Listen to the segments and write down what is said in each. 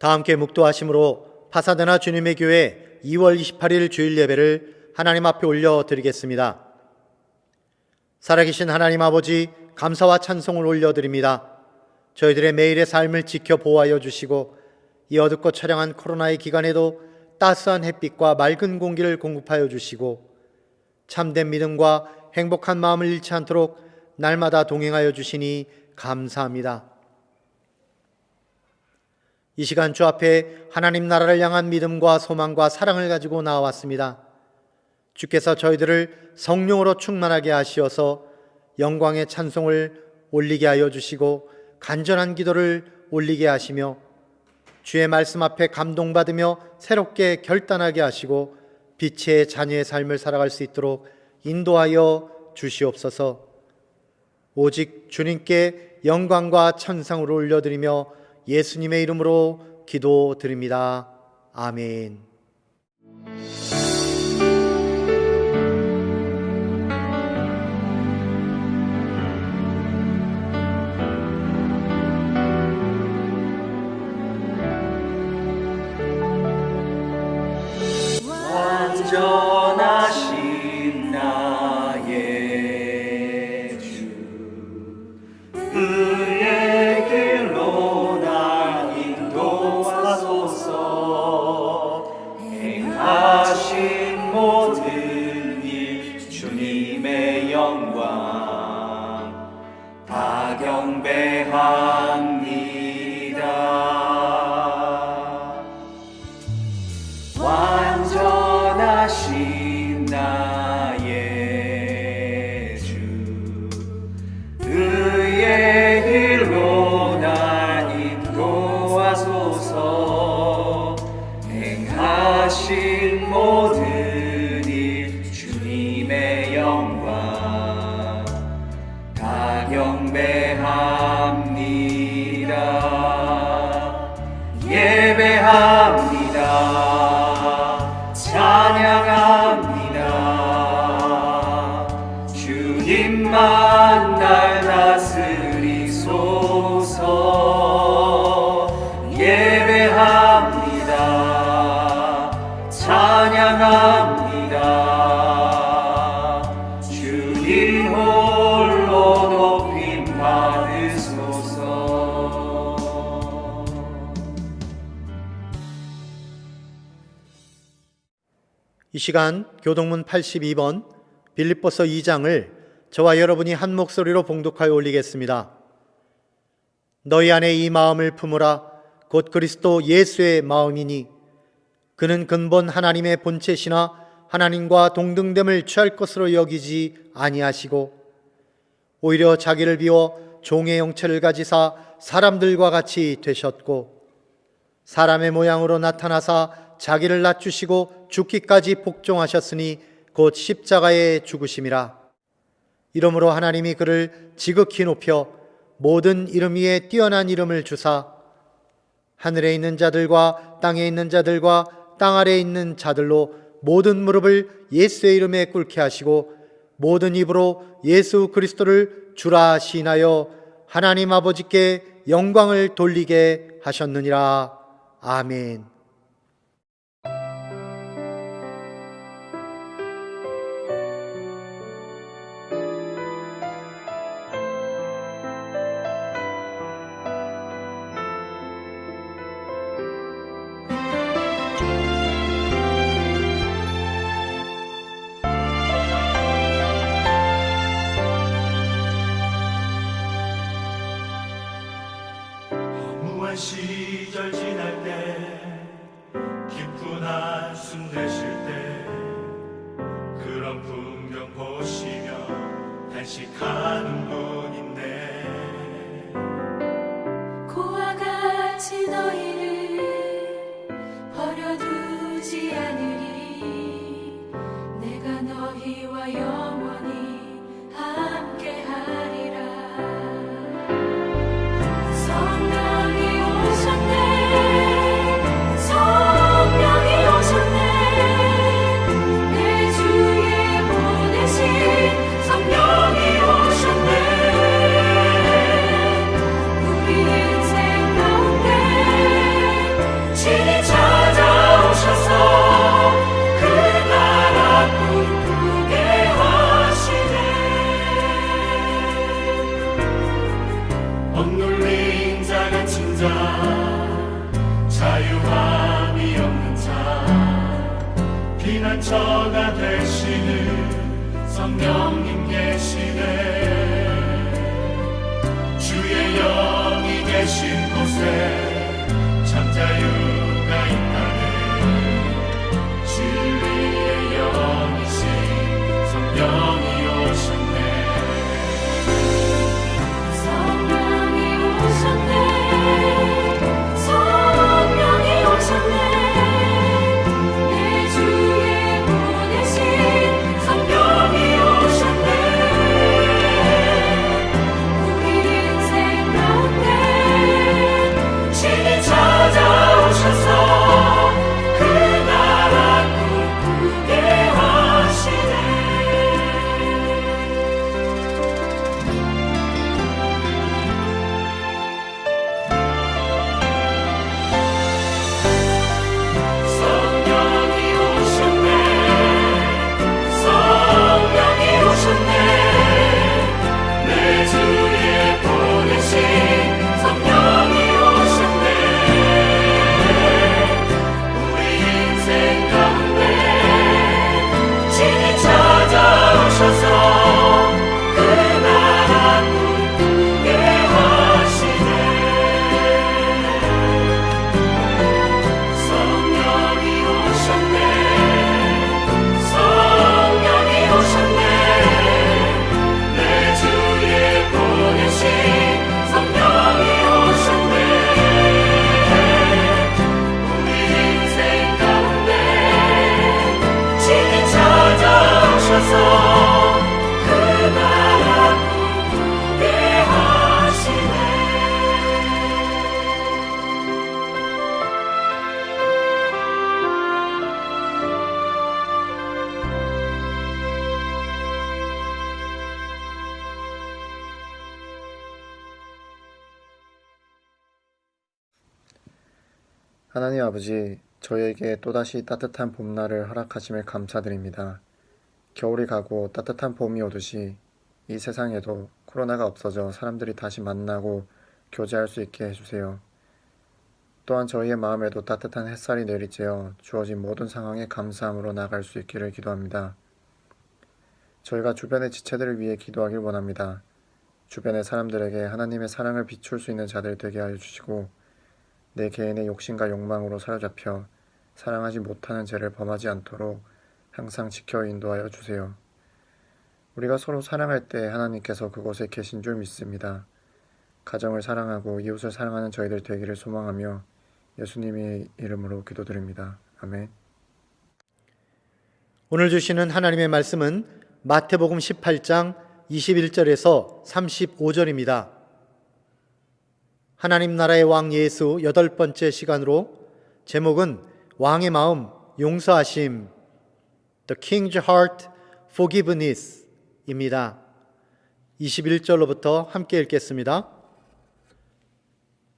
다 함께 묵도하심으로 파사데나 주님의 교회 2월 28일 주일 예배를 하나님 앞에 올려드리겠습니다. 살아계신 하나님 아버지, 감사와 찬송을 올려드립니다. 저희들의 매일의 삶을 지켜 보호하여 주시고 이 어둡고 처량한 코로나의 기간에도 따스한 햇빛과 맑은 공기를 공급하여 주시고 참된 믿음과 행복한 마음을 잃지 않도록 날마다 동행하여 주시니 감사합니다. 이 시간 주 앞에 하나님 나라를 향한 믿음과 소망과 사랑을 가지고 나왔습니다. 주께서 저희들을 성령으로 충만하게 하시어서 영광의 찬송을 올리게 하여 주시고 간절한 기도를 올리게 하시며 주의 말씀 앞에 감동받으며 새롭게 결단하게 하시고 빛의 자녀의 삶을 살아갈 수 있도록 인도하여 주시옵소서. 오직 주님께 영광과 찬송을 올려드리며 예수님의 이름으로 기도드립니다. 아멘. 완전하신 나의 주, 의의 길로 나 인도하소서. 행하신 모든 일 주님의 영광 다 경배합니다. 완전하신 나의 주, 의의 길로 나 인도하소서. 행하신 모든 일 주님의 영광 다 경배합니다. 예배합니다. 찬양합니다. 주님만 날 다스리소서. 예배합니다. 찬양합니다. 주님 홀로 높임 받으소서. 이 시간 교동문 82번 빌립보서 2장을 저와 여러분이 한 목소리로 봉독하여 올리겠습니다. 너희 안에 이 마음을 품으라. 곧 그리스도 예수의 마음이니 그는 근본 하나님의 본체시나 하나님과 동등됨을 취할 것으로 여기지 아니하시고 오히려 자기를 비워 종의 형체를 가지사 사람들과 같이 되셨고 사람의 모양으로 나타나사 자기를 낮추시고 죽기까지 복종하셨으니 곧 십자가에 죽으심이라. 이러므로 하나님이 그를 지극히 높여 모든 이름 위에 뛰어난 이름을 주사 하늘에 있는 자들과 땅에 있는 자들과 땅 아래에 있는 자들로 모든 무릎을 예수의 이름에 꿇게 하시고 모든 입으로 예수 그리스도를 주라 시인하여 하나님 아버지께 영광을 돌리게 하셨느니라. 아멘. 시절 지날 때 깊은 한숨 내쉴 때 그런 풍경 보시며 단식하는 분 있네. 고와 같이 너희를 버려두지 않으리. 내가 너희와 영원히 함께하리라. 성령이 오셨네. 성령님 계시네 주의 영이 계신 곳에 참 자유가 있다네 진리의 영이신 성령이 오셨네 성령이 오셨네 성령이 오셨네 내 주에 보내신 성령이 오셨네 우리 인생 가운데 친히 찾아오셔서 그 나라 꿈꾸게 하시네 성령이 오셨네 성령이 오셨네 내 주에 보내신 성령이 오셨네 우리 인생 가운데 친히 찾아오셔서 그 나라 꿈꾸게 하시네 성령이 오셨네 성령이 오셨네 내 주에 보내신 성령이 오셨네 우리 인생 가운데 친히 찾아오셔서 그 나라 꿈꾸게 하시네 하나님 아버지, 저희에게 또다시 따뜻한 봄날을 허락하심을 감사드립니다. 겨울이 가고 따뜻한 봄이 오듯이 이 세상에도 코로나가 없어져 사람들이 다시 만나고 교제할 수 있게 해주세요. 또한 저희의 마음에도 따뜻한 햇살이 내리쬐어 주어진 모든 상황에 감사함으로 나갈 수 있기를 기도합니다. 저희가 주변의 지체들을 위해 기도하길 원합니다. 주변의 사람들에게 하나님의 사랑을 비출 수 있는 자들 되게 하여 주시고 내 개인의 욕심과 욕망으로 사로잡혀 사랑하지 못하는 죄를 범하지 않도록 항상 지켜 인도하여 주세요. 우리가 서로 사랑할 때 하나님께서 그곳에 계신 줄 믿습니다. 가정을 사랑하고 이웃을 사랑하는 저희들 되기를 소망하며 예수님의 이름으로 기도드립니다. 아멘. 오늘 주시는 하나님의 말씀은 마태복음 18장 21절에서 35절입니다. 하나님 나라의 왕 예수 8번째 시간으로 제목은 왕의 마음 용서하심 The King's Heart Forgiveness 입니다. 21절로부터 함께 읽겠습니다.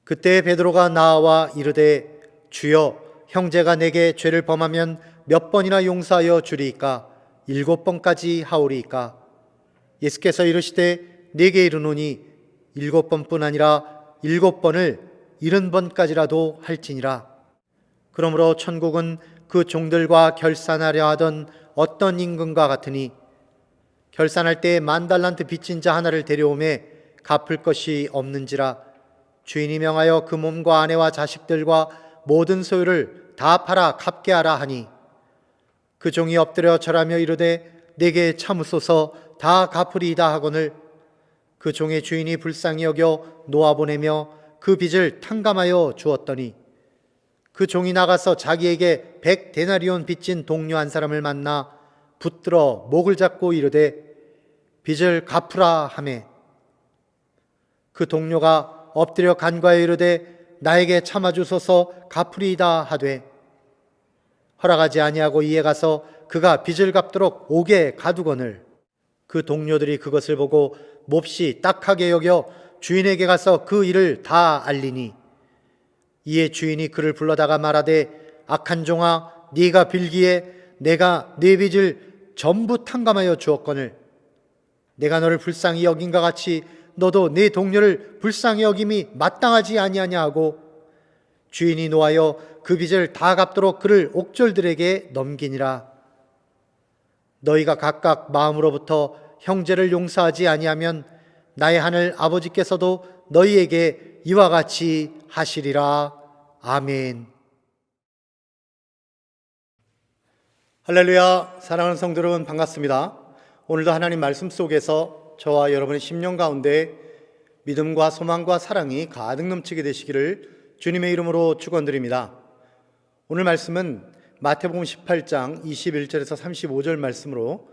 그때 베드로가 나와 이르되 주여 형제가 내게 죄를 범하면 몇 번이나 용서하여 주리이까 7번까지 하오리이까 예수께서 이르시되 내게 이르노니 7번뿐 아니라 7번을 70번까지라도 할지니라. 그러므로 천국은 그 종들과 결산하려 하던 어떤 임금과 같으니 결산할 때 10,000달란트 빚진 자 하나를 데려오매 갚을 것이 없는지라 주인이 명하여 그 몸과 아내와 자식들과 모든 소유를 다 팔아 갚게 하라 하니 그 종이 엎드려 절하며 이르되 내게 참으소서 다 갚으리이다 하거늘 그 종의 주인이 불쌍히 여겨 놓아보내며 그 빚을 탕감하여 주었더니 그 종이 나가서 자기에게 100데나리온 빚진 동료 한 사람을 만나 붙들어 목을 잡고 이르되 빚을 갚으라 하매 그 동료가 엎드려 간과하여 이르되 나에게 참아주소서 갚으리이다 하되 허락하지 아니하고 이에 가서 그가 빚을 갚도록 옥에 가두거늘 그 동료들이 그것을 보고 몹시 딱하게 여겨 주인에게 가서 그 일을 다 알리니 이에 주인이 그를 불러다가 말하되 악한 종아 네가 빌기에 내가 네 빚을 전부 탕감하여 주었거늘 내가 너를 불쌍히 여긴과 같이 너도 네 동료를 불쌍히 여김이 마땅하지 아니하냐 하고 주인이 노하여 그 빚을 다 갚도록 그를 옥졸들에게 넘기니라. 너희가 각각 마음으로부터 형제를 용서하지 아니하면 나의 하늘 아버지께서도 너희에게 이와 같이 하시리라. 아멘. 할렐루야. 사랑하는 성도 여러분, 반갑습니다. 오늘도 하나님 말씀 속에서 저와 여러분의 심령 가운데 믿음과 소망과 사랑이 가득 넘치게 되시기를 주님의 이름으로 축원드립니다. 오늘 말씀은 마태복음 18장 21절에서 35절 말씀으로,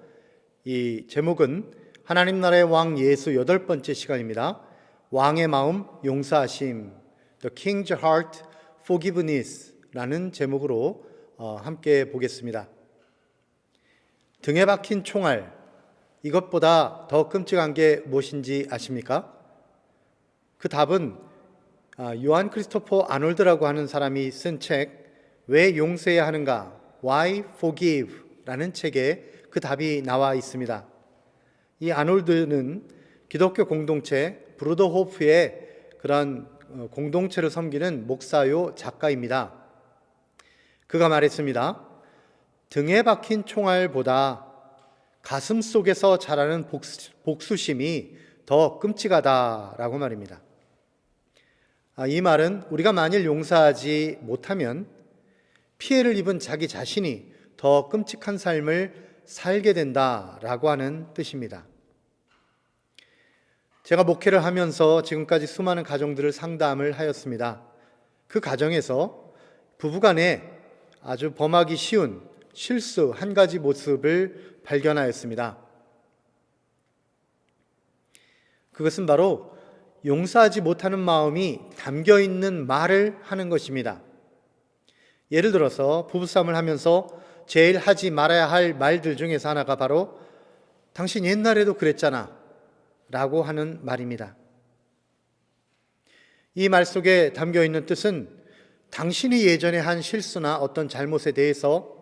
이 제목은 하나님 나라의 왕 예수 8번째 시간입니다. 왕의 마음 용서하심, The King's Heart Forgiveness 라는 제목으로 함께 보겠습니다. 등에 박힌 총알, 이것보다 더 끔찍한 게 무엇인지 아십니까? 그 답은 요한 크리스토퍼 아놀드라고 하는 사람이 쓴 책 왜 용서해야 하는가? Why Forgive? 라는 책에 그 답이 나와 있습니다. 이 아놀드는 기독교 공동체 브루더호프의 그런 공동체를 섬기는 목사요 작가입니다. 그가 말했습니다. 등에 박힌 총알보다 가슴 속에서 자라는 복수심이 더 끔찍하다라고 말입니다. 이 말은 우리가 만일 용서하지 못하면 피해를 입은 자기 자신이 더 끔찍한 삶을 살게 된다라고 하는 뜻입니다. 제가 목회를 하면서 지금까지 수많은 가정들을 상담을 하였습니다. 그 가정에서 부부간에 아주 범하기 쉬운 실수 한 가지 모습을 발견하였습니다. 그것은 바로 용서하지 못하는 마음이 담겨 있는 말을 하는 것입니다. 예를 들어서 부부싸움을 하면서 제일 하지 말아야 할 말들 중에서 하나가 바로 당신 옛날에도 그랬잖아 라고 하는 말입니다. 이 말 속에 담겨 있는 뜻은 당신이 예전에 한 실수나 어떤 잘못에 대해서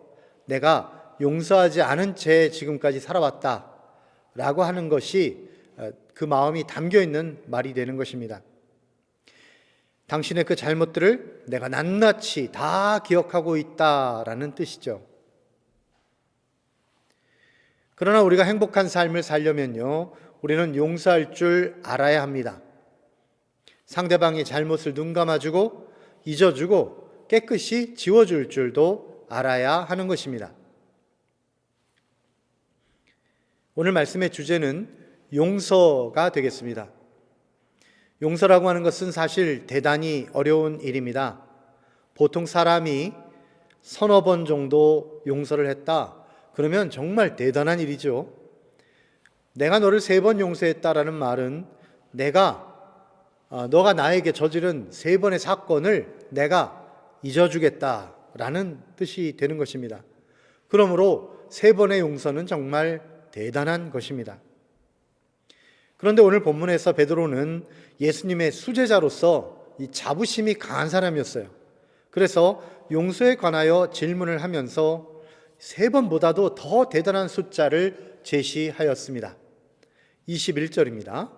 내가 용서하지 않은 채 지금까지 살아왔다 라고 하는 것이 그 마음이 담겨 있는 말이 되는 것입니다. 당신의 그 잘못들을 내가 낱낱이 다 기억하고 있다라는 뜻이죠. 그러나 우리가 행복한 삶을 살려면요, 우리는 용서할 줄 알아야 합니다. 상대방의 잘못을 눈 감아주고 잊어주고 깨끗이 지워줄 줄도 알아야 하는 것입니다. 오늘 말씀의 주제는 용서가 되겠습니다. 용서라고 하는 것은 사실 대단히 어려운 일입니다. 보통 사람이 서너 번 정도 용서를 했다, 그러면 정말 대단한 일이죠. 내가 너를 3번 용서했다라는 말은 너가 나에게 저지른 3번의 사건을 내가 잊어주겠다라는 뜻이 되는 것입니다. 그러므로 3번의 용서는 정말 대단한 것입니다. 그런데 오늘 본문에서 베드로는 예수님의 수제자로서 이 자부심이 강한 사람이었어요. 그래서 용서에 관하여 질문을 하면서 3번보다도 더 대단한 숫자를 제시하였습니다. 21절입니다.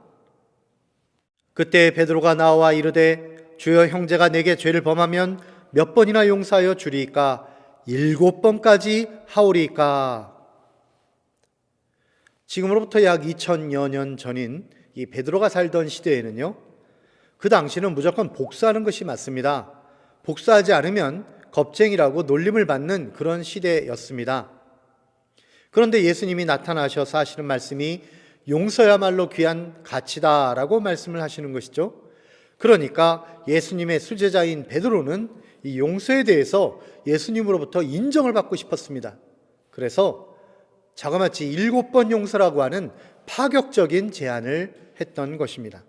그때 베드로가 나와 이르되 주여, 형제가 내게 죄를 범하면 몇 번이나 용서하여 주리이까? 7번까지 하오리이까? 지금으로부터 약 2000여 년 전인 이 베드로가 살던 시대에는요, 그 당시는 무조건 복수하는 것이 맞습니다. 복수하지 않으면 겁쟁이라고 놀림을 받는 그런 시대였습니다. 그런데 예수님이 나타나셔서 하시는 말씀이 용서야말로 귀한 가치다라고 말씀을 하시는 것이죠. 그러니까 예수님의 수제자인 베드로는 이 용서에 대해서 예수님으로부터 인정을 받고 싶었습니다. 그래서 자그마치 7번 용서라고 하는 파격적인 제안을 했던 것입니다.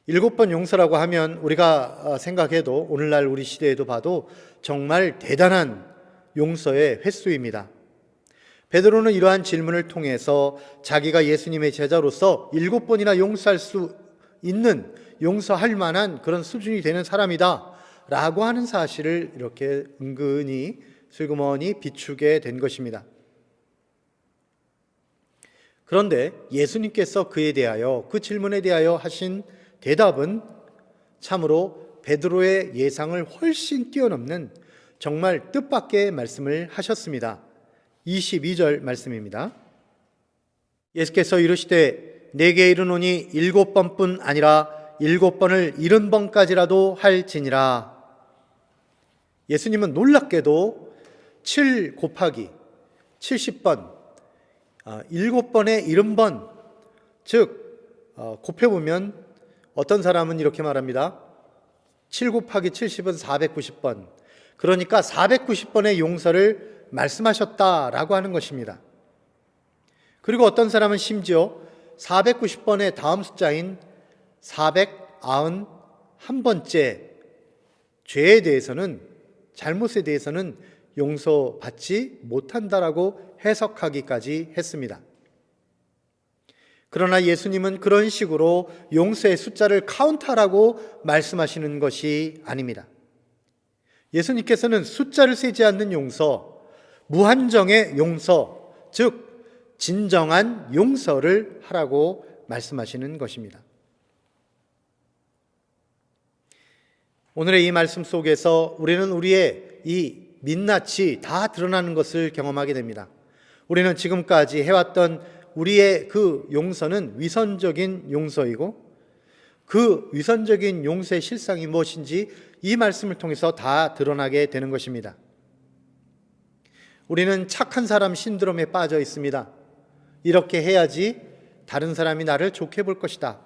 7번 용서라고 하면 우리가 생각해도, 오늘날 우리 시대에도 봐도 정말 대단한 용서의 횟수입니다. 베드로는 이러한 질문을 통해서 자기가 예수님의 제자로서 7번이나 용서할 수 있는, 용서할 만한 그런 수준이 되는 사람이다 라고 하는 사실을 이렇게 은근히 슬그머니 비추게 된 것입니다. 그런데 예수님께서 그에 대하여, 그 질문에 대하여 하신 대답은 참으로 베드로의 예상을 훨씬 뛰어넘는 정말 뜻밖의 말씀을 하셨습니다. 22절 말씀입니다. 예수께서 이르시되 내게 이르노니 7번뿐 아니라 7번을 70번까지라도 할지니라. 예수님은 놀랍게도 7 곱하기 70번, 7번의 70번, 즉 곱해보면 어떤 사람은 이렇게 말합니다. 7 곱하기 70은 490번, 그러니까 490번의 용서를 말씀하셨다라고 하는 것입니다. 그리고 어떤 사람은 심지어 490번의 다음 숫자인 491번째 죄에 대해서는, 잘못에 대해서는 용서받지 못한다라고 해석하기까지 했습니다. 그러나 예수님은 그런 식으로 용서의 숫자를 카운트하라고 말씀하시는 것이 아닙니다. 예수님께서는 숫자를 세지 않는 용서, 무한정의 용서, 즉 진정한 용서를 하라고 말씀하시는 것입니다. 오늘의 이 말씀 속에서 우리는 우리의 이 민낯이 다 드러나는 것을 경험하게 됩니다. 우리는 지금까지 해왔던 우리의 그 용서는 위선적인 용서이고, 그 위선적인 용서의 실상이 무엇인지 이 말씀을 통해서 다 드러나게 되는 것입니다. 우리는 착한 사람 신드롬에 빠져 있습니다. 이렇게 해야지 다른 사람이 나를 좋게 볼 것이다.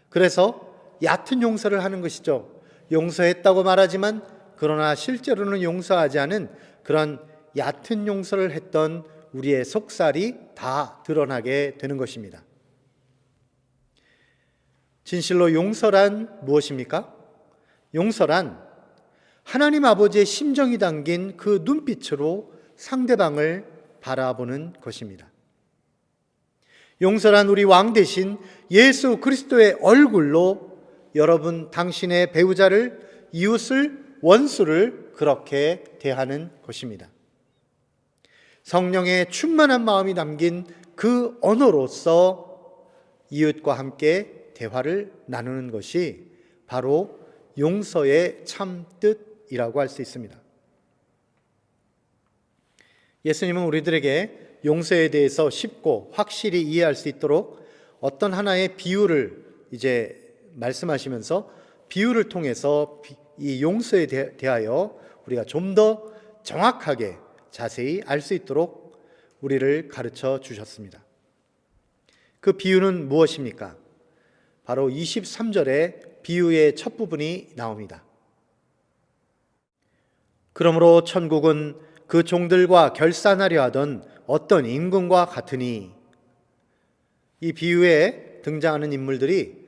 그래서 얕은 용서를 하는 것이죠. 용서했다고 말하지만 그러나 실제로는 용서하지 않은 그런 얕은 용서를 했던 우리의 속살이 다 드러나게 되는 것입니다. 진실로 용서란 무엇입니까? 용서란 하나님 아버지의 심정이 담긴 그 눈빛으로 상대방을 바라보는 것입니다. 용서란 우리 왕 대신 예수 그리스도의 얼굴로 여러분 당신의 배우자를, 이웃을, 원수를 그렇게 대하는 것입니다. 성령의 충만한 마음이 담긴 그 언어로서 이웃과 함께 대화를 나누는 것이 바로 용서의 참 뜻이라고 할 수 있습니다. 예수님은 우리들에게 용서에 대해서 쉽고 확실히 이해할 수 있도록 어떤 하나의 비유를 이제 말씀하시면서 비유를 통해서 이 용서에 대하여 우리가 좀 더 정확하게 자세히 알 수 있도록 우리를 가르쳐 주셨습니다. 그 비유는 무엇입니까? 바로 23절에 비유의 첫 부분이 나옵니다. 그러므로 천국은 그 종들과 결산하려 하던 어떤 임금과 같으니, 이 비유에 등장하는 인물들이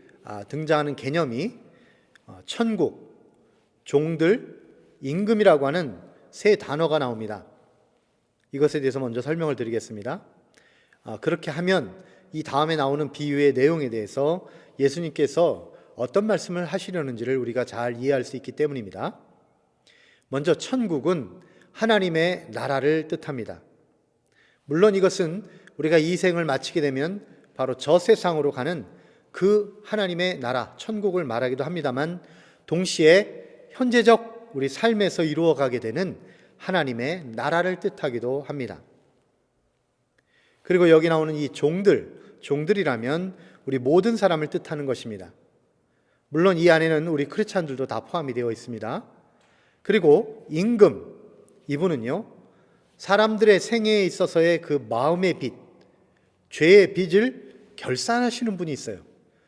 등장하는 개념이 천국, 종들, 임금이라고 하는 세 단어가 나옵니다. 이것에 대해서 먼저 설명을 드리겠습니다. 그렇게 하면 이 다음에 나오는 비유의 내용에 대해서 예수님께서 어떤 말씀을 하시려는지를 우리가 잘 이해할 수 있기 때문입니다. 먼저 천국은 하나님의 나라를 뜻합니다. 물론 이것은 우리가 이 생을 마치게 되면 바로 저 세상으로 가는 그 하나님의 나라, 천국을 말하기도 합니다만, 동시에 현재적 우리 삶에서 이루어가게 되는 하나님의 나라를 뜻하기도 합니다. 그리고 여기 나오는 이 종들이라면 우리 모든 사람을 뜻하는 것입니다. 물론 이 안에는 우리 크리스찬들도 다 포함이 되어 있습니다. 그리고 임금, 이분은요, 사람들의 생애에 있어서의 그 마음의 빚, 죄의 빚을 결산하시는 분이 있어요.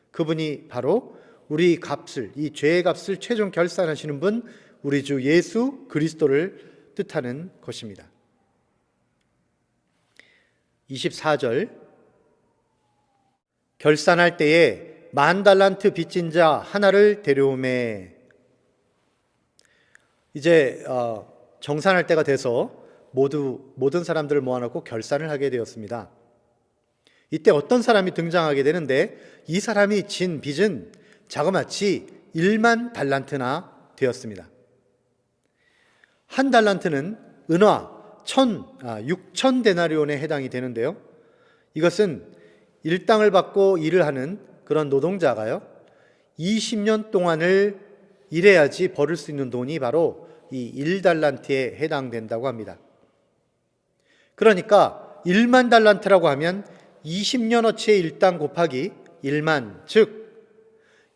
그분이 바로 우리 값을, 이 죄의 값을 최종 결산하시는 분, 우리 주 예수 그리스도를 뜻하는 것입니다. 24절, 결산할 때에 10,000달란트 빚진 자 하나를 데려오매. 이제 정산할 때가 돼서 모든 사람들을 모아놓고 결산을 하게 되었습니다. 이때 어떤 사람이 등장하게 되는데, 이 사람이 진 빚은 자그마치 10,000달란트나 되었습니다. 한 달란트는 은화 6,000데나리온에 해당이 되는데요, 이것은 일당을 받고 일을 하는 그런 노동자가요 20년 동안을 일해야지 벌을 수 있는 돈이 바로 이 1달란트에 해당된다고 합니다. 그러니까 1만 달란트라고 하면 20년어치의 일당 곱하기 1만, 즉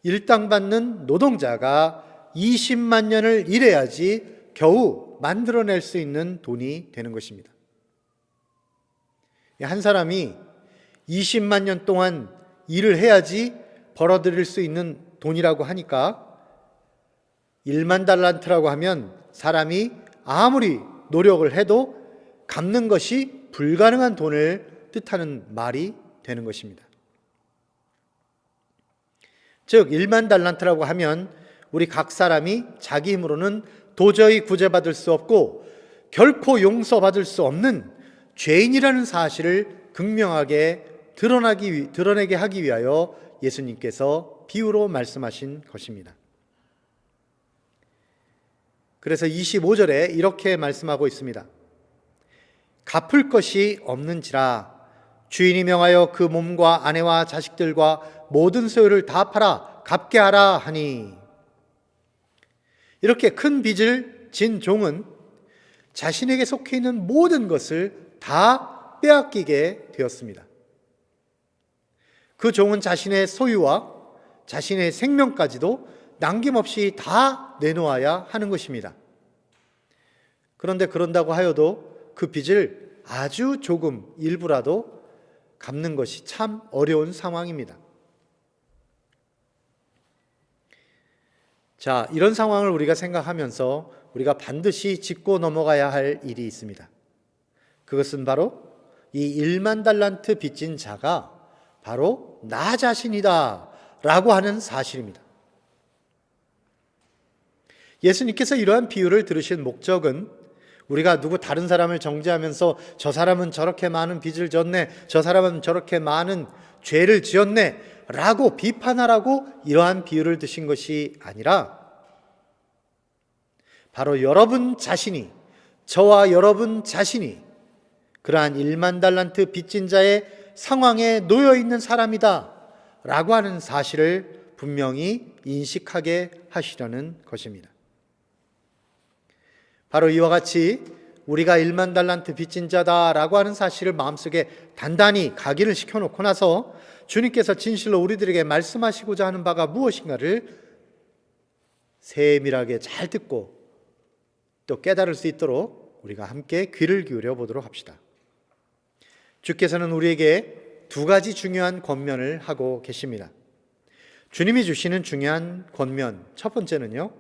일당 받는 노동자가 20만 년을 일해야지 겨우 만들어낼 수 있는 돈이 되는 것입니다. 한 사람이 20만 년 동안 일을 해야지 벌어들일 수 있는 돈이라고 하니까 1만 달란트라고 하면 사람이 아무리 노력을 해도 갚는 것이 불가능한 돈을 뜻하는 말이 되는 것입니다. 즉 1만 달란트라고 하면 우리 각 사람이 자기 힘으로는 도저히 구제받을 수 없고 결코 용서받을 수 없는 죄인이라는 사실을 극명하게 드러내게 하기 위하여 예수님께서 비유로 말씀하신 것입니다. 그래서 25절에 이렇게 말씀하고 있습니다. 갚을 것이 없는지라 주인이 명하여 그 몸과 아내와 자식들과 모든 소유를 다 팔아 갚게 하라 하니, 이렇게 큰 빚을 진 종은 자신에게 속해 있는 모든 것을 다 빼앗기게 되었습니다. 그 종은 자신의 소유와 자신의 생명까지도 남김없이 다 내놓아야 하는 것입니다. 그런데 그런다고 하여도 그 빚을 아주 조금 일부라도 갚는 것이 참 어려운 상황입니다. 자, 이런 상황을 우리가 생각하면서 우리가 반드시 짚고 넘어가야 할 일이 있습니다. 그것은 바로 이 1만 달란트 빚진 자가 바로 나 자신이다 라고 하는 사실입니다. 예수님께서 이러한 비유를 들으신 목적은 우리가 누구 다른 사람을 정죄하면서 저 사람은 저렇게 많은 빚을 졌네, 저 사람은 저렇게 많은 죄를 지었네 라고 비판하라고 이러한 비유를 드신 것이 아니라, 바로 여러분 자신이, 저와 여러분 자신이 그러한 1만 달란트 빚진 자의 상황에 놓여 있는 사람이다 라고 하는 사실을 분명히 인식하게 하시려는 것입니다. 바로 이와 같이 우리가 1만 달란트 빚진 자다라고 하는 사실을 마음속에 단단히 각인을 시켜놓고 나서 주님께서 진실로 우리들에게 말씀하시고자 하는 바가 무엇인가를 세밀하게 잘 듣고 또 깨달을 수 있도록 우리가 함께 귀를 기울여 보도록 합시다. 주께서는 우리에게 두 가지 중요한 권면을 하고 계십니다. 주님이 주시는 중요한 권면, 첫 번째는요,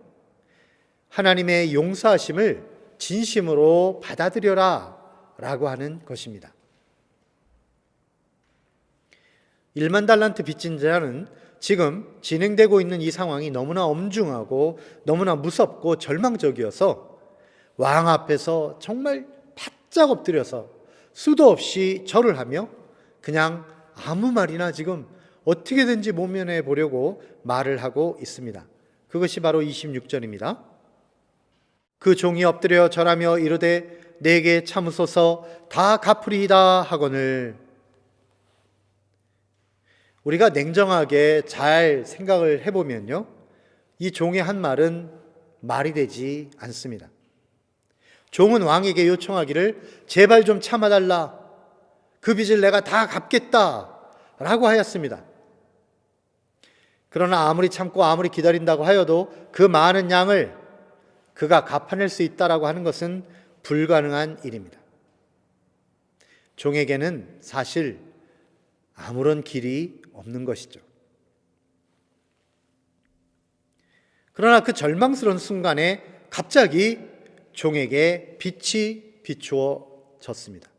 하나님의 용서하심을 진심으로 받아들여라 라고 하는 것입니다. 1만 달란트 빚진 자는 지금 진행되고 있는 이 상황이 너무나 엄중하고 너무나 무섭고 절망적이어서 왕 앞에서 정말 바짝 엎드려서 수도 없이 절을 하며 그냥 아무 말이나 지금 어떻게든지 모면해 보려고 말을 하고 있습니다. 그것이 바로 26절입니다. 그 종이 엎드려 절하며 이르되 내게 참으소서 다 갚으리이다 하거늘. 우리가 냉정하게 잘 생각을 해보면요, 이 종의 한 말은 말이 되지 않습니다. 종은 왕에게 요청하기를 제발 좀 참아달라, 그 빚을 내가 다 갚겠다 라고 하였습니다. 그러나 아무리 참고 아무리 기다린다고 하여도 그 많은 양을 그가 갚아낼 수 있다라고 하는 것은 불가능한 일입니다. 종에게는 사실 아무런 길이 없는 것이죠. 그러나 그 절망스러운 순간에 갑자기 종에게 빛이 비추어졌습니다.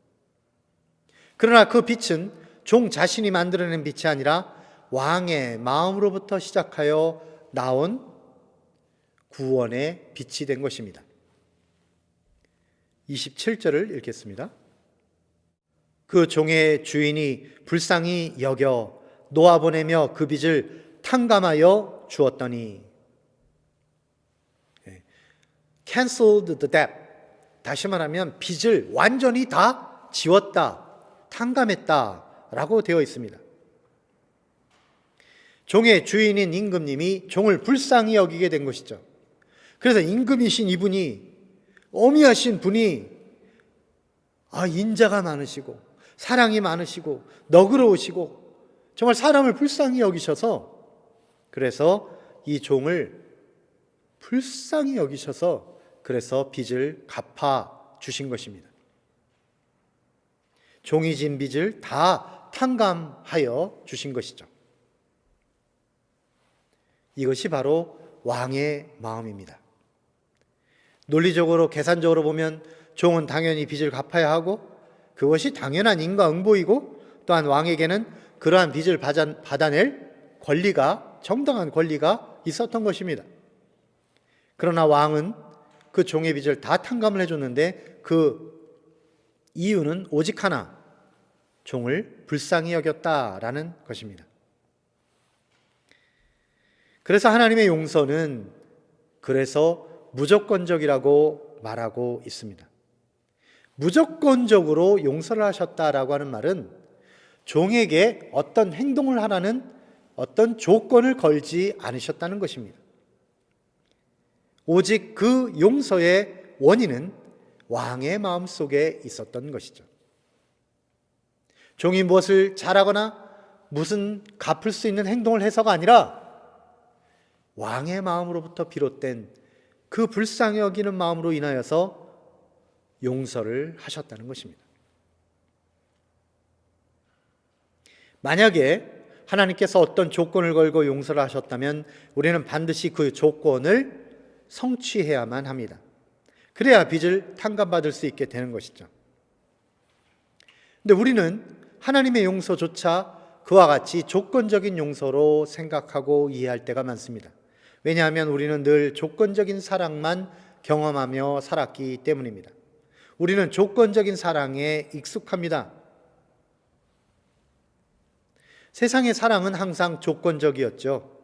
그러나 그 빛은 종 자신이 만들어낸 빛이 아니라 왕의 마음으로부터 시작하여 나온 구원의 빛이 된 것입니다. 27절을 읽겠습니다. 그 종의 주인이 불쌍히 여겨 놓아보내며 그 빚을 탕감하여 주었더니, canceled the debt, 다시 말하면 빚을 완전히 다 지웠다, 탕감했다 라고 되어 있습니다. 종의 주인인 임금님이 종을 불쌍히 여기게 된 것이죠. 그래서 임금이신 이분이, 어미하신 분이 인자가 많으시고 사랑이 많으시고 너그러우시고 정말 사람을 불쌍히 여기셔서, 그래서 이 종을 불쌍히 여기셔서 그래서 빚을 갚아 주신 것입니다. 종이 진 빚을 다 탕감하여 주신 것이죠. 이것이 바로 왕의 마음입니다. 논리적으로 계산적으로 보면 종은 당연히 빚을 갚아야 하고 그것이 당연한 인과응보이고, 또한 왕에게는 그러한 빚을 받아낼 권리가, 정당한 권리가 있었던 것입니다. 그러나 왕은 그 종의 빚을 다 탕감을 해줬는데 그 이유는 오직 하나, 종을 불쌍히 여겼다라는 것입니다. 그래서 하나님의 용서는 그래서 무조건적이라고 말하고 있습니다. 무조건적으로 용서를 하셨다라고 하는 말은 종에게 어떤 행동을 하라는 어떤 조건을 걸지 않으셨다는 것입니다. 오직 그 용서의 원인은 왕의 마음속에 있었던 것이죠. 종이 무엇을 잘하거나 무슨 갚을 수 있는 행동을 해서가 아니라 왕의 마음으로부터 비롯된 그 불쌍히 여기는 마음으로 인하여서 용서를 하셨다는 것입니다. 만약에 하나님께서 어떤 조건을 걸고 용서를 하셨다면 우리는 반드시 그 조건을 성취해야만 합니다. 그래야 빚을 탕감받을 수 있게 되는 것이죠. 근데 우리는 하나님의 용서조차 그와 같이 조건적인 용서로 생각하고 이해할 때가 많습니다. 왜냐하면 우리는 늘 조건적인 사랑만 경험하며 살았기 때문입니다. 우리는 조건적인 사랑에 익숙합니다. 세상의 사랑은 항상 조건적이었죠.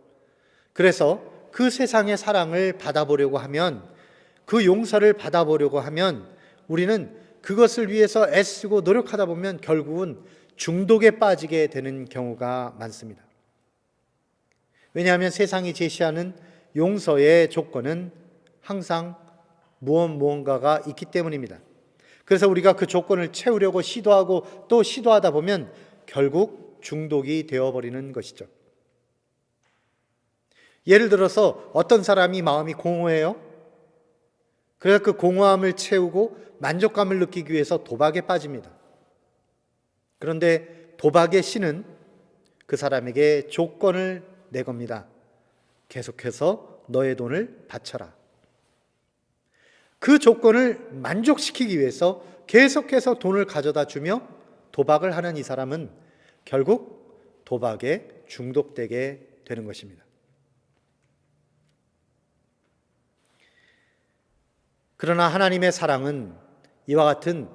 그래서 그 세상의 사랑을 받아보려고 하면, 그 용서를 받아보려고 하면 우리는 그것을 위해서 애쓰고 노력하다 보면 결국은 중독에 빠지게 되는 경우가 많습니다. 왜냐하면 세상이 제시하는 용서의 조건은 항상 무언가가 있기 때문입니다. 그래서 우리가 그 조건을 채우려고 시도하고 또 시도하다 보면 결국 중독이 되어버리는 것이죠. 예를 들어서 어떤 사람이 마음이 공허해요. 그래서 그 공허함을 채우고 만족감을 느끼기 위해서 도박에 빠집니다. 그런데 도박의 신은 그 사람에게 조건을 내겁니다. 계속해서 너의 돈을 바쳐라. 그 조건을 만족시키기 위해서 계속해서 돈을 가져다 주며 도박을 하는 이 사람은 결국 도박에 중독되게 되는 것입니다. 그러나 하나님의 사랑은 이와 같은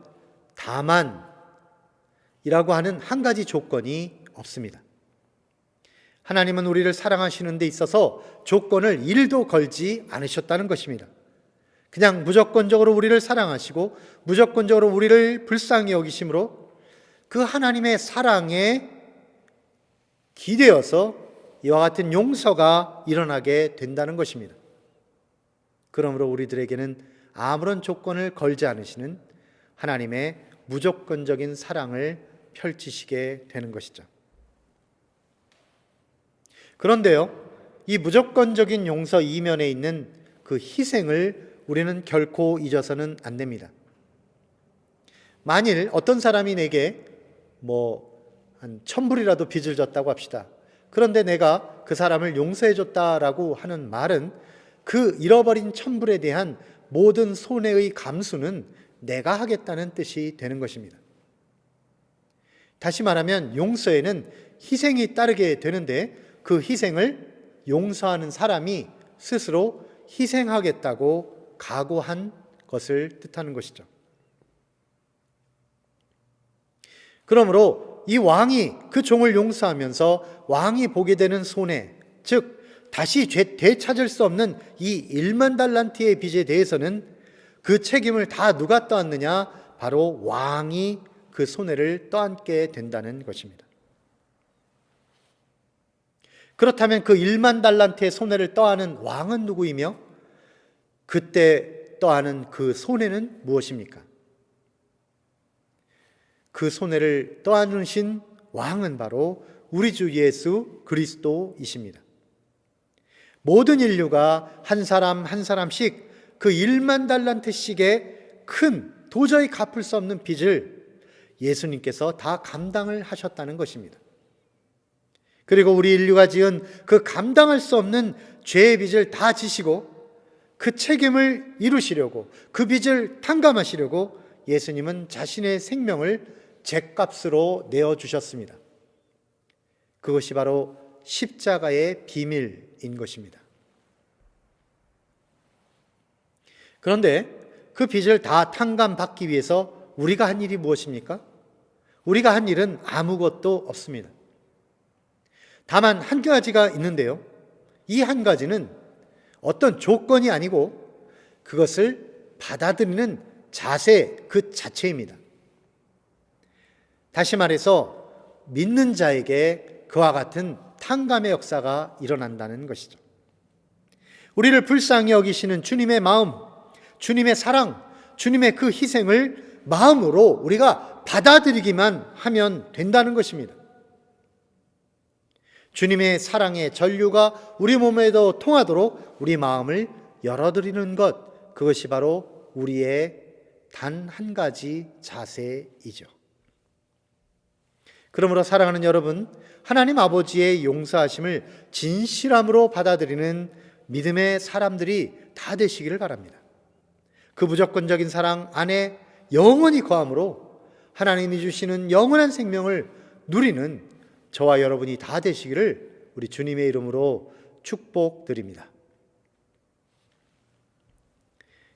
다만이라고 하는 한 가지 조건이 없습니다. 하나님은 우리를 사랑하시는 데 있어서 조건을 1도 걸지 않으셨다는 것입니다. 그냥 무조건적으로 우리를 사랑하시고 무조건적으로 우리를 불쌍히 여기심으로 그 하나님의 사랑에 기대어서 이와 같은 용서가 일어나게 된다는 것입니다. 그러므로 우리들에게는 아무런 조건을 걸지 않으시는 하나님의 무조건적인 사랑을 펼치시게 되는 것이죠. 그런데요, 이 무조건적인 용서 이면에 있는 그 희생을 우리는 결코 잊어서는 안 됩니다. 만일 어떤 사람이 내게 한 1,000불이라도 빚을 졌다고 합시다. 그런데 내가 그 사람을 용서해 줬다라고 하는 말은 그 잃어버린 1,000불에 대한 모든 손해의 감수는 내가 하겠다는 뜻이 되는 것입니다. 다시 말하면 용서에는 희생이 따르게 되는데 그 희생을 용서하는 사람이 스스로 희생하겠다고 각오한 것을 뜻하는 것이죠. 그러므로 이 왕이 그 종을 용서하면서 왕이 보게 되는 손해, 즉 다시 되찾을 수 없는 이 1만 달란트의 빚에 대해서는 그 책임을 다 누가 떠안느냐? 바로 왕이 그 손해를 떠안게 된다는 것입니다. 그렇다면 그 1만 달란트의 손해를 떠안은 왕은 누구이며 그때 떠안은 그 손해는 무엇입니까? 그 손해를 떠안으신 왕은 바로 우리 주 예수 그리스도이십니다. 모든 인류가 한 사람 한 사람씩 그 1만 달란트씩의 큰 도저히 갚을 수 없는 빚을 예수님께서 다 감당을 하셨다는 것입니다. 그리고 우리 인류가 지은 그 감당할 수 없는 죄의 빚을 다 지시고 그 책임을 이루시려고, 그 빚을 탕감하시려고 예수님은 자신의 생명을 죗값으로 내어주셨습니다. 그것이 바로 십자가의 비밀인 것입니다. 그런데 그 빚을 다 탕감받기 위해서 우리가 한 일이 무엇입니까? 우리가 한 일은 아무것도 없습니다. 다만 한 가지가 있는데요. 이 한 가지는 어떤 조건이 아니고 그것을 받아들이는 자세 그 자체입니다. 다시 말해서 믿는 자에게 그와 같은 탕감의 역사가 일어난다는 것이죠. 우리를 불쌍히 여기시는 주님의 마음, 주님의 사랑, 주님의 그 희생을 마음으로 우리가 받아들이기만 하면 된다는 것입니다. 주님의 사랑의 전류가 우리 몸에도 통하도록 우리 마음을 열어드리는 것, 그것이 바로 우리의 단 한 가지 자세이죠. 그러므로 사랑하는 여러분, 하나님 아버지의 용서하심을 진실함으로 받아들이는 믿음의 사람들이 다 되시기를 바랍니다. 그 무조건적인 사랑 안에 영원히 거함으로 하나님이 주시는 영원한 생명을 누리는 저와 여러분이 다 되시기를 우리 주님의 이름으로 축복드립니다.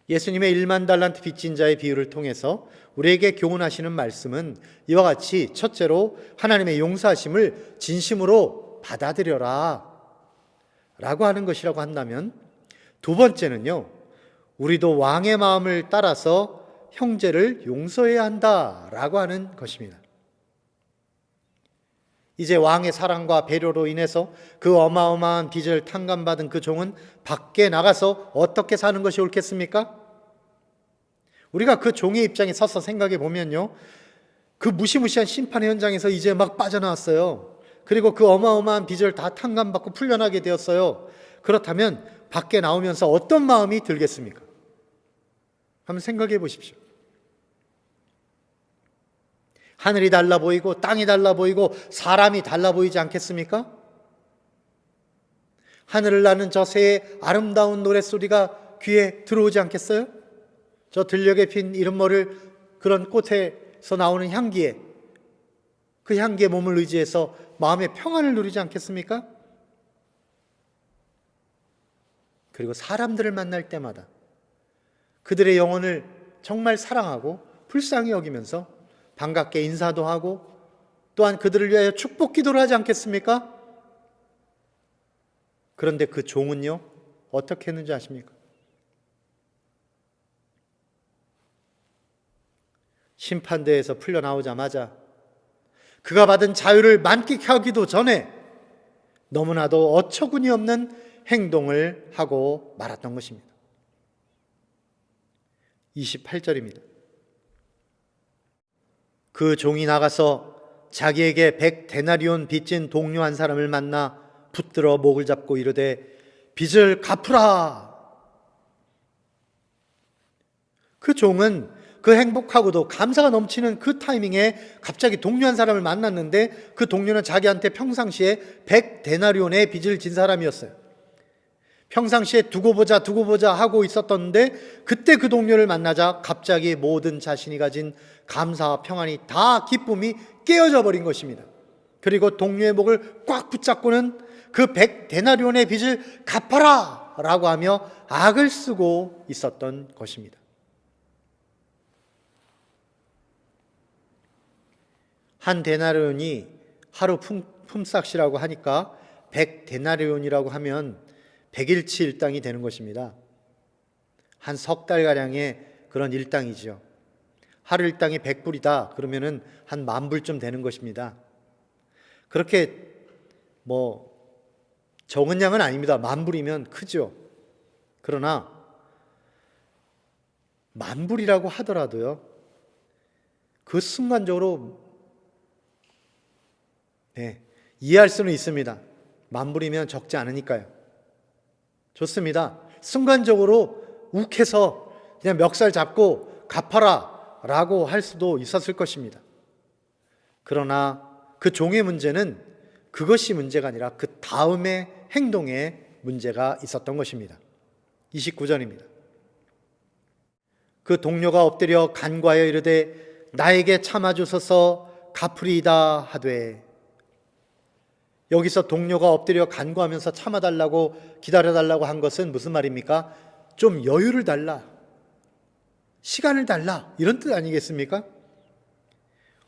예수님의 1만 달란트 빚진 자의 비유를 통해서 우리에게 교훈하시는 말씀은 이와 같이 첫째로 하나님의 용서하심을 진심으로 받아들여라 라고 하는 것이라고 한다면, 두 번째는요, 우리도 왕의 마음을 따라서 형제를 용서해야 한다라고 하는 것입니다. 이제 왕의 사랑과 배려로 인해서 그 어마어마한 빚을 탕감받은 그 종은 밖에 나가서 어떻게 사는 것이 옳겠습니까? 우리가 그 종의 입장에 서서 생각해 보면요, 그 무시무시한 심판의 현장에서 이제 막 빠져나왔어요. 그리고 그 어마어마한 빚을 다 탕감받고 풀려나게 되었어요. 그렇다면 밖에 나오면서 어떤 마음이 들겠습니까? 한번 생각해 보십시오. 하늘이 달라 보이고 땅이 달라 보이고 사람이 달라 보이지 않겠습니까? 하늘을 나는 저 새의 아름다운 노랫소리가 귀에 들어오지 않겠어요? 저 들녘에 핀 이른모를 그런 꽃에서 나오는 향기에, 그 향기에 몸을 의지해서 마음의 평안을 누리지 않겠습니까? 그리고 사람들을 만날 때마다 그들의 영혼을 정말 사랑하고 불쌍히 여기면서 반갑게 인사도 하고 또한 그들을 위하여 축복 기도를 하지 않겠습니까? 그런데 그 종은요, 어떻게 했는지 아십니까? 심판대에서 풀려나오자마자 그가 받은 자유를 만끽하기도 전에 너무나도 어처구니 없는 행동을 하고 말았던 것입니다. 28절입니다. 그 종이 나가서 자기에게 100데나리온 빚진 동료 한 사람을 만나 붙들어 목을 잡고 이르되 빚을 갚으라. 그 종은 그 행복하고도 감사가 넘치는 그 타이밍에 갑자기 동료 한 사람을 만났는데 그 동료는 자기한테 평상시에 100데나리온의 빚을 진 사람이었어요. 평상시에 두고 보자 하고 있었던데 그때 그 동료를 만나자 갑자기 모든 자신이 가진 감사와 평안이 다 기쁨이 깨어져 버린 것입니다. 그리고 동료의 목을 꽉 붙잡고는 그 100데나리온의 빚을 갚아라 라고 하며 악을 쓰고 있었던 것입니다. 한 데나리온이 하루 품삯이라고 하니까 100데나리온이라고 하면 100일치 일당이 되는 것입니다. 한 석 달가량의 그런 일당이죠. 하루 일당이 100불이다 그러면은 한 10,000불쯤 되는 것입니다. 그렇게 적은 양은 아닙니다. 10,000불이면 크죠. 그러나 10,000불이라고 하더라도요, 그 순간적으로 이해할 수는 있습니다. 만불이면 적지 않으니까요. 좋습니다. 순간적으로 욱해서 그냥 멱살 잡고 갚아라 라고 할 수도 있었을 것입니다. 그러나 그 종의 문제는 그것이 문제가 아니라 그 다음의 행동에 문제가 있었던 것입니다. 29절입니다. 그 동료가 엎드려 간구하여 이르되 나에게 참아주소서 갚으리이다 하되, 여기서 동료가 엎드려 간구하면서 참아달라고 기다려달라고 한 것은 무슨 말입니까? 좀 여유를 달라, 시간을 달라, 이런 뜻 아니겠습니까?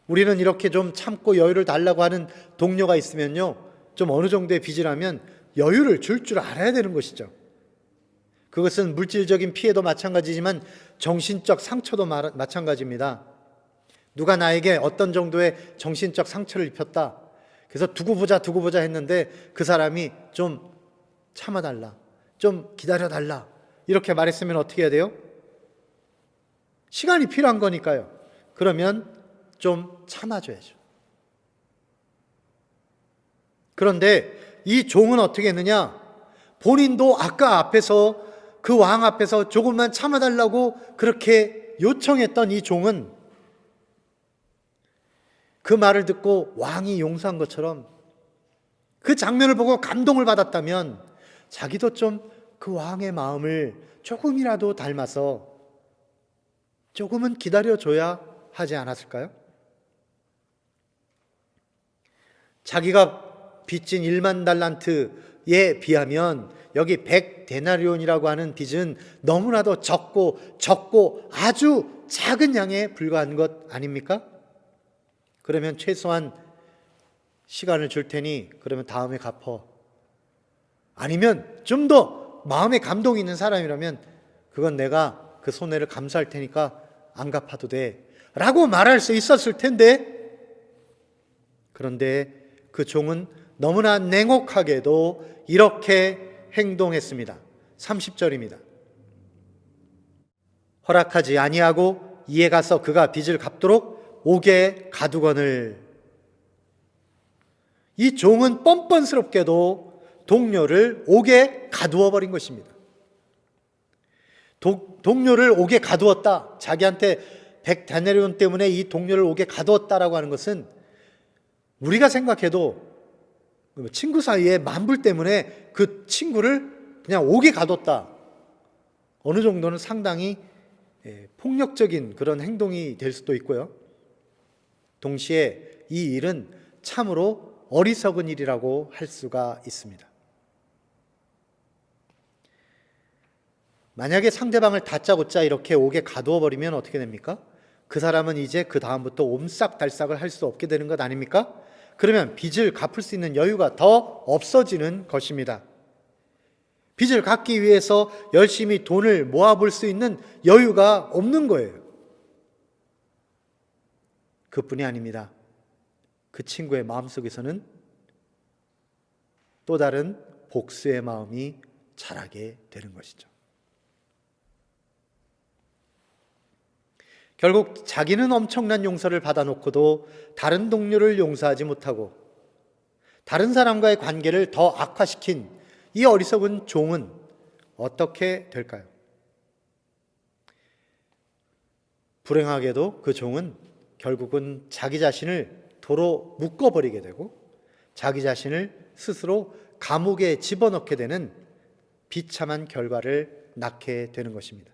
우리는 이렇게 좀 참고 여유를 달라고 하는 동료가 있으면요, 좀 어느 정도의 빚을 하면 여유를 줄 줄 알아야 되는 것이죠. 그것은 물질적인 피해도 마찬가지지만 정신적 상처도 마찬가지입니다. 누가 나에게 어떤 정도의 정신적 상처를 입혔다, 그래서 두고 보자 했는데 그 사람이 좀 참아달라, 좀 기다려달라 이렇게 말했으면 어떻게 해야 돼요? 시간이 필요한 거니까요. 그러면 좀 참아줘야죠. 그런데 이 종은 어떻게 했느냐? 본인도 아까 앞에서 그 왕 앞에서 조금만 참아달라고 그렇게 요청했던 이 종은 그 말을 듣고 왕이 용서한 것처럼 그 장면을 보고 감동을 받았다면 자기도 좀 그 왕의 마음을 조금이라도 닮아서 조금은 기다려줘야 하지 않았을까요? 자기가 빚진 1만 달란트에 비하면 여기 100데나리온이라고 하는 빚은 너무나도 적고 아주 작은 양에 불과한 것 아닙니까? 그러면 최소한 시간을 줄 테니 그러면 다음에 갚어. 아니면 좀 더 마음에 감동이 있는 사람이라면 그건 내가 그 손해를 감수할 테니까 안 갚아도 돼 라고 말할 수 있었을 텐데, 그런데 그 종은 너무나 냉혹하게도 이렇게 행동했습니다. 30절입니다. 허락하지 아니하고 이에 가서 그가 빚을 갚도록 옥에 가두거늘. 이 종은 뻔뻔스럽게도 동료를 옥에 가두어 버린 것입니다. 동료를 옥에 가두었다, 자기한테 100데나리온 때문에 이 동료를 옥에 가두었다라고 하는 것은 우리가 생각해도 친구 사이에 만불 때문에 그 친구를 그냥 옥에 가뒀다, 어느 정도는 상당히 폭력적인 그런 행동이 될 수도 있고요. 동시에 이 일은 참으로 어리석은 일이라고 할 수가 있습니다. 만약에 상대방을 다짜고짜 이렇게 옥에 가두어 버리면 어떻게 됩니까? 그 사람은 이제 그 다음부터 옴싹달싹을 할 수 없게 되는 것 아닙니까? 그러면 빚을 갚을 수 있는 여유가 더 없어지는 것입니다. 빚을 갚기 위해서 열심히 돈을 모아볼 수 있는 여유가 없는 거예요. 그뿐이 아닙니다. 그 친구의 마음속에서는 또 다른 복수의 마음이 자라게 되는 것이죠. 결국 자기는 엄청난 용서를 받아놓고도 다른 동료를 용서하지 못하고 다른 사람과의 관계를 더 악화시킨 이 어리석은 종은 어떻게 될까요? 불행하게도 그 종은 결국은 자기 자신을 도로 묶어버리게 되고 자기 자신을 스스로 감옥에 집어넣게 되는 비참한 결과를 낳게 되는 것입니다.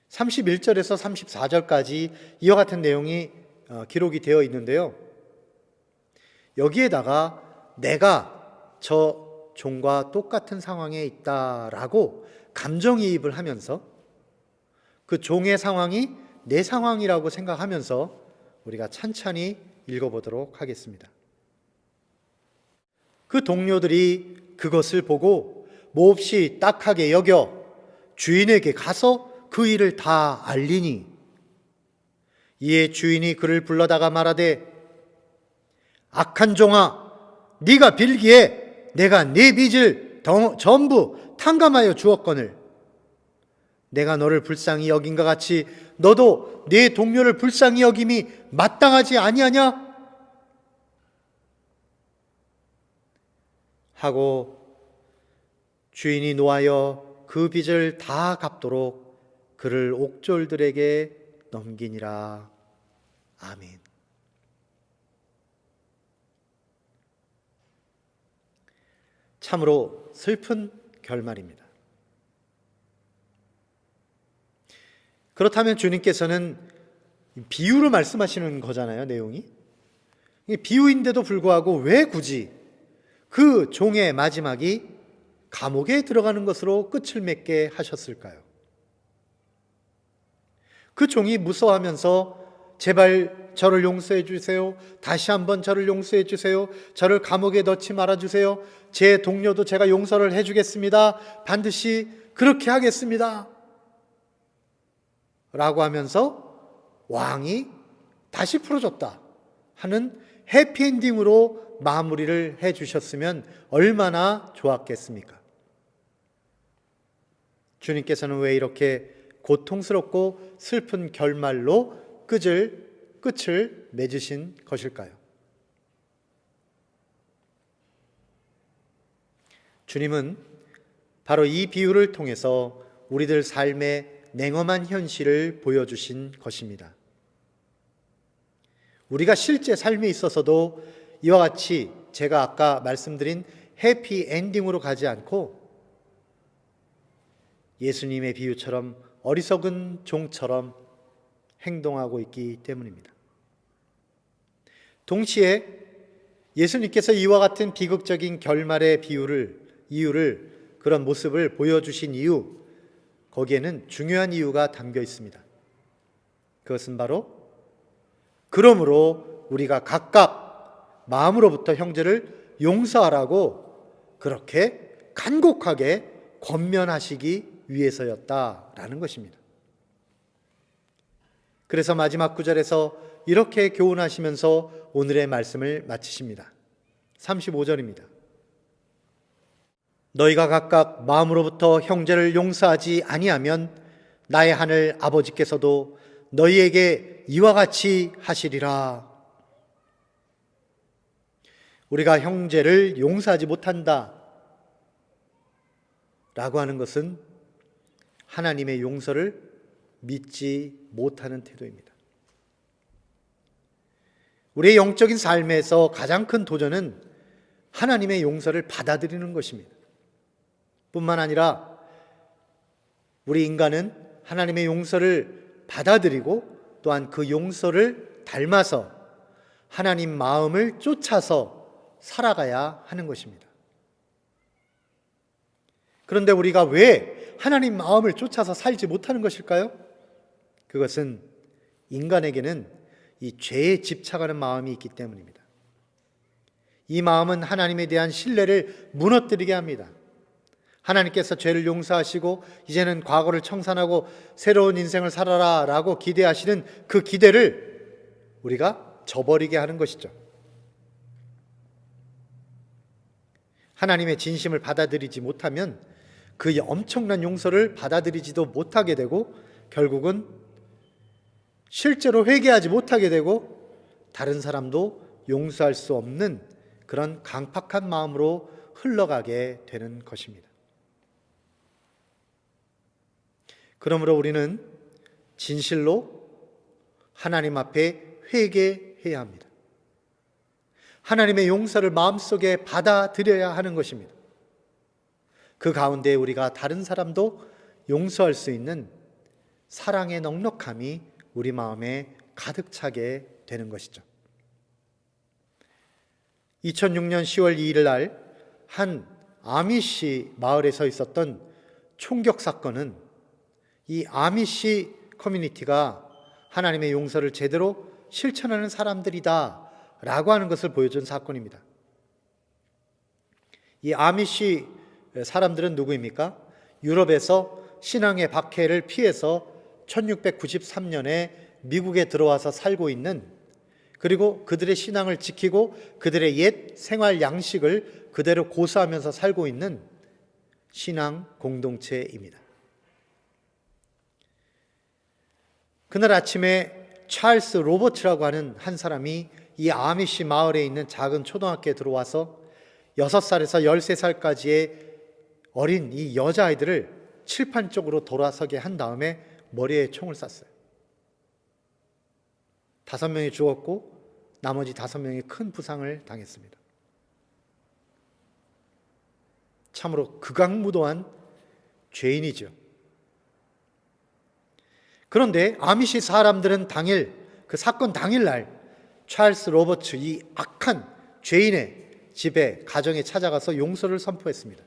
31절에서 34절까지 이와 같은 내용이 기록이 되어 있는데요. 여기에다가 내가 저 종과 똑같은 상황에 있다라고 감정이입을 하면서 그 종의 상황이 내 상황이라고 생각하면서 우리가 찬찬히 읽어보도록 하겠습니다. 그 동료들이 그것을 보고 몹시 딱하게 여겨 주인에게 가서 그 일을 다 알리니, 이에 주인이 그를 불러다가 말하되 악한 종아, 네가 빌기에 내가 네 빚을 전부 탕감하여 주었거늘 내가 너를 불쌍히 여긴과 같이 너도 네 동료를 불쌍히 여김이 마땅하지 아니하냐? 하고 주인이 노하여 그 빚을 다 갚도록 그를 옥졸들에게 넘기니라. 아멘. 참으로 슬픈 결말입니다. 그렇다면 주님께서는 비유로 말씀하시는 거잖아요, 내용이. 비유인데도 불구하고 왜 굳이 그 종의 마지막이 감옥에 들어가는 것으로 끝을 맺게 하셨을까요? 그 종이 무서워하면서 제발 저를 용서해 주세요. 다시 한번 저를 용서해 주세요. 저를 감옥에 넣지 말아 주세요. 제 동료도 제가 용서를 해 주겠습니다. 반드시 그렇게 하겠습니다. 라고 하면서 왕이 다시 풀어줬다 하는 해피엔딩으로 마무리를 해 주셨으면 얼마나 좋았겠습니까? 주님께서는 왜 이렇게 고통스럽고 슬픈 결말로 끝을 맺으신 것일까요? 주님은 바로 이 비유를 통해서 우리들 삶의 냉엄한 현실을 보여주신 것입니다. 우리가 실제 삶에 있어서도 이와 같이 제가 아까 말씀드린 해피엔딩으로 가지 않고 예수님의 비유처럼 어리석은 종처럼 행동하고 있기 때문입니다. 동시에 예수님께서 이와 같은 비극적인 결말의 이유를 그런 모습을 보여주신 이유, 거기에는 중요한 이유가 담겨 있습니다. 그것은 바로 그러므로 우리가 각각 마음으로부터 형제를 용서하라고 그렇게 간곡하게 권면하시기 위해서였다라는 것입니다. 그래서 마지막 구절에서 이렇게 교훈하시면서 오늘의 말씀을 마치십니다. 35절입니다. 너희가 각각 마음으로부터 형제를 용서하지 아니하면 나의 하늘 아버지께서도 너희에게 이와 같이 하시리라. 우리가 형제를 용서하지 못한다 라고 하는 것은 하나님의 용서를 믿지 못하는 태도입니다. 우리의 영적인 삶에서 가장 큰 도전은 하나님의 용서를 받아들이는 것입니다. 뿐만 아니라 우리 인간은 하나님의 용서를 받아들이고 또한 그 용서를 닮아서 하나님 마음을 쫓아서 살아가야 하는 것입니다. 그런데 우리가 왜 하나님 마음을 쫓아서 살지 못하는 것일까요? 그것은 인간에게는 이 죄에 집착하는 마음이 있기 때문입니다. 이 마음은 하나님에 대한 신뢰를 무너뜨리게 합니다. 하나님께서 죄를 용서하시고 이제는 과거를 청산하고 새로운 인생을 살아라 라고 기대하시는 그 기대를 우리가 저버리게 하는 것이죠. 하나님의 진심을 받아들이지 못하면 그 엄청난 용서를 받아들이지도 못하게 되고 결국은 실제로 회개하지 못하게 되고 다른 사람도 용서할 수 없는 그런 강팍한 마음으로 흘러가게 되는 것입니다. 그러므로 우리는 진실로 하나님 앞에 회개해야 합니다. 하나님의 용서를 마음속에 받아들여야 하는 것입니다. 그 가운데 우리가 다른 사람도 용서할 수 있는 사랑의 넉넉함이 우리 마음에 가득 차게 되는 것이죠. 2006년 10월 2일 날 한 아미시 마을에 서 있었던 총격 사건은 이 아미시 커뮤니티가 하나님의 용서를 제대로 실천하는 사람들이다 라고 하는 것을 보여준 사건입니다. 이 아미시 사람들은 누구입니까? 유럽에서 신앙의 박해를 피해서 1693년에 미국에 들어와서 살고 있는, 그리고 그들의 신앙을 지키고 그들의 옛 생활 양식을 그대로 고수하면서 살고 있는 신앙 공동체입니다. 그날 아침에 찰스 로버츠라고 하는 한 사람이 이 아미시 마을에 있는 작은 초등학교에 들어와서 6살에서 13살까지의 어린 이 여자아이들을 칠판 쪽으로 돌아서게 한 다음에 머리에 총을 쐈어요. 5명이 죽었고 나머지 5명이 큰 부상을 당했습니다. 참으로 극악무도한 죄인이죠. 그런데 아미시 사람들은 당일, 그 사건 당일날 찰스 로버츠, 이 악한 죄인의 집에, 가정에 찾아가서 용서를 선포했습니다.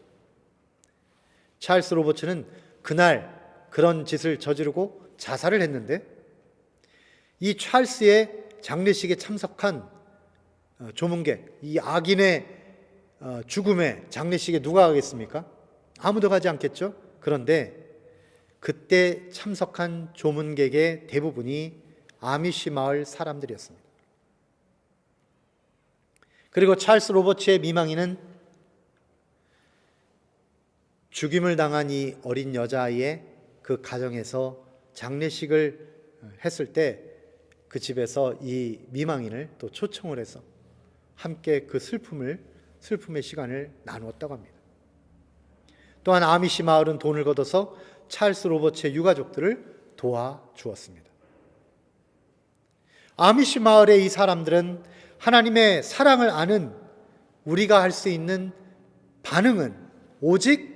찰스 로버츠는 그날 그런 짓을 저지르고 자살을 했는데, 이 찰스의 장례식에 참석한 조문객, 이 악인의 죽음에 장례식에 누가 가겠습니까? 아무도 가지 않겠죠? 그런데 그때 참석한 조문객의 대부분이 아미시 마을 사람들이었습니다. 그리고 찰스 로버츠의 미망인은 죽임을 당한 이 어린 여자아이의 그 가정에서 장례식을 했을 때 그 집에서 이 미망인을 또 초청을 해서 함께 그 슬픔의 시간을 나누었다고 합니다. 또한 아미시 마을은 돈을 걷어서 찰스 로버츠의 유가족들을 도와주었습니다. 아미시 마을의 이 사람들은 하나님의 사랑을 아는 우리가 할 수 있는 반응은 오직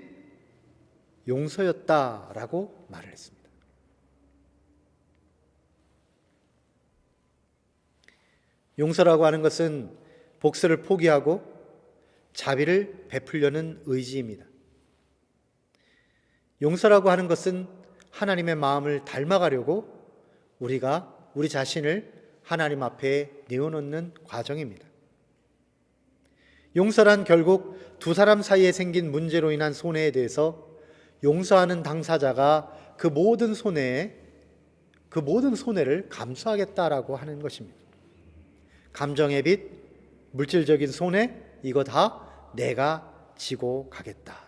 용서였다라고 말을 했습니다. 용서라고 하는 것은 복수를 포기하고 자비를 베풀려는 의지입니다. 용서라고 하는 것은 하나님의 마음을 닮아가려고 우리가 우리 자신을 하나님 앞에 내어놓는 과정입니다. 용서란 결국 두 사람 사이에 생긴 문제로 인한 손해에 대해서 용서하는 당사자가 그 모든 손해를 감수하겠다라고 하는 것입니다. 감정의 빚, 물질적인 손해, 이거 다 내가 지고 가겠다.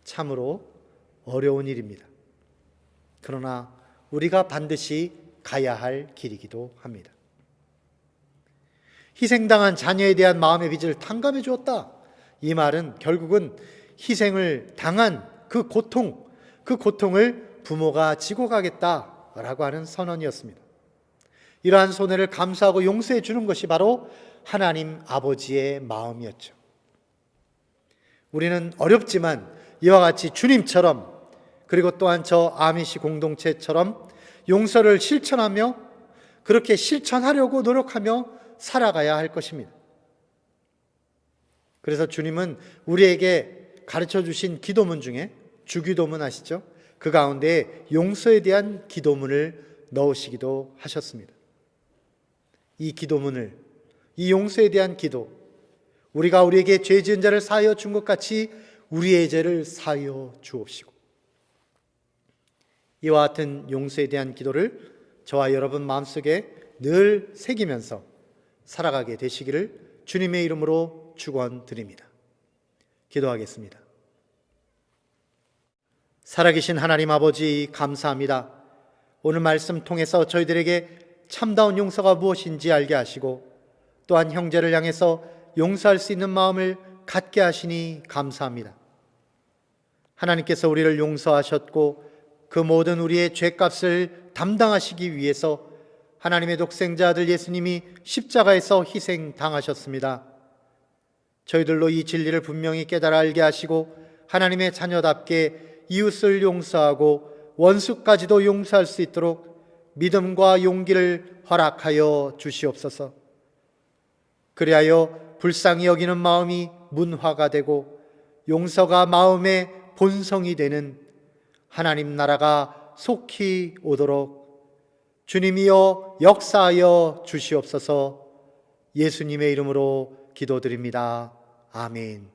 참으로 어려운 일입니다. 그러나 우리가 반드시 가야 할 길이기도 합니다. 희생당한 자녀에 대한 마음의 빚을 탕감해 주었다. 이 말은 결국은 희생을 당한 그 고통을 부모가 지고 가겠다라고 하는 선언이었습니다. 이러한 손해를 감수하고 용서해 주는 것이 바로 하나님 아버지의 마음이었죠. 우리는 어렵지만 이와 같이 주님처럼, 그리고 또한 저 아미시 공동체처럼 용서를 실천하며, 그렇게 실천하려고 노력하며 살아가야 할 것입니다. 그래서 주님은 우리에게 가르쳐 주신 기도문 중에 주기도문 아시죠? 그 가운데 용서에 대한 기도문을 넣으시기도 하셨습니다. 이 기도문을, 이 용서에 대한 기도, 우리가 우리에게 죄 지은 자를 사하여 준 것 같이 우리의 죄를 사하여 주옵시고, 이와 같은 용서에 대한 기도를 저와 여러분 마음속에 늘 새기면서 살아가게 되시기를 주님의 이름으로 축원드립니다. 기도하겠습니다. 살아계신 하나님 아버지, 감사합니다. 오늘 말씀 통해서 저희들에게 참다운 용서가 무엇인지 알게 하시고, 또한 형제를 향해서 용서할 수 있는 마음을 갖게 하시니 감사합니다. 하나님께서 우리를 용서하셨고 그 모든 우리의 죄값을 담당하시기 위해서 하나님의 독생자 아들 예수님이 십자가에서 희생당하셨습니다. 저희들로 이 진리를 분명히 깨달아 알게 하시고 하나님의 자녀답게 이웃을 용서하고 원수까지도 용서할 수 있도록 믿음과 용기를 허락하여 주시옵소서. 그리하여 불쌍히 여기는 마음이 문화가 되고 용서가 마음의 본성이 되는 하나님 나라가 속히 오도록 주님이여 역사하여 주시옵소서. 예수님의 이름으로 기도드립니다. 아멘.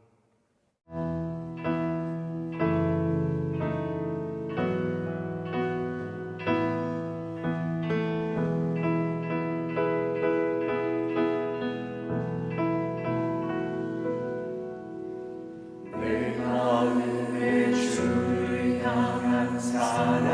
내 마음에 주를 향한 사랑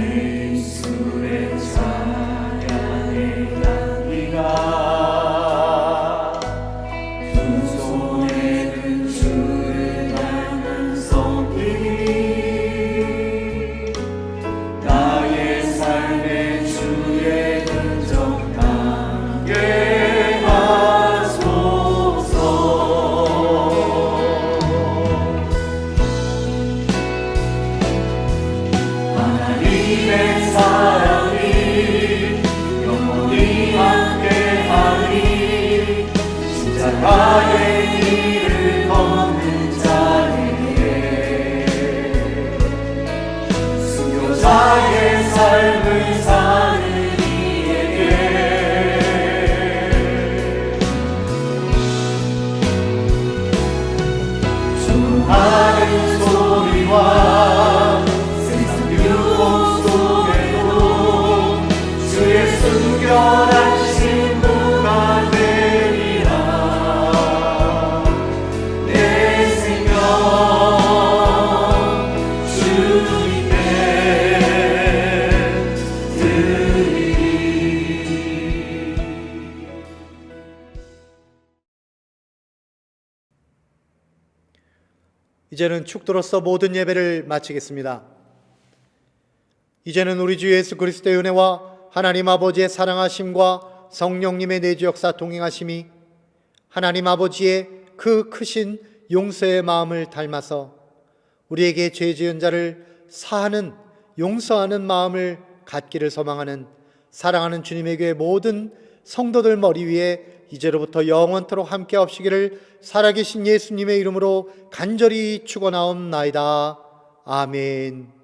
입술에 찬양의 향기가 두 손에는 주를 닮은 손길이 나의 삶의 주의 흔적 남게 하소서. 하나님의 사랑이 영원히 함께하리. 십자가의 길을 걷는 자에게 순교자의 삶을 사는 이에게 주하는 소리와 세상 유혹 속에도 주의 순결한 신부가 되리라. 내 생명 주님께 드리리. 이제는 축도로서 모든 예배를 마치겠습니다. 이제는 우리 주 예수 그리스도의 은혜와 하나님 아버지의 사랑하심과 성령님의 내주 역사 동행하심이 하나님 아버지의 그 크신 용서의 마음을 닮아서 우리에게 죄 지은 자를 사하는 용서하는 마음을 갖기를 소망하는 사랑하는 주님의 교회 모든 성도들 머리 위에 이제로부터 영원토록 함께 하시기를 살아계신 예수님의 이름으로 간절히 축원하옵나이다. 아멘.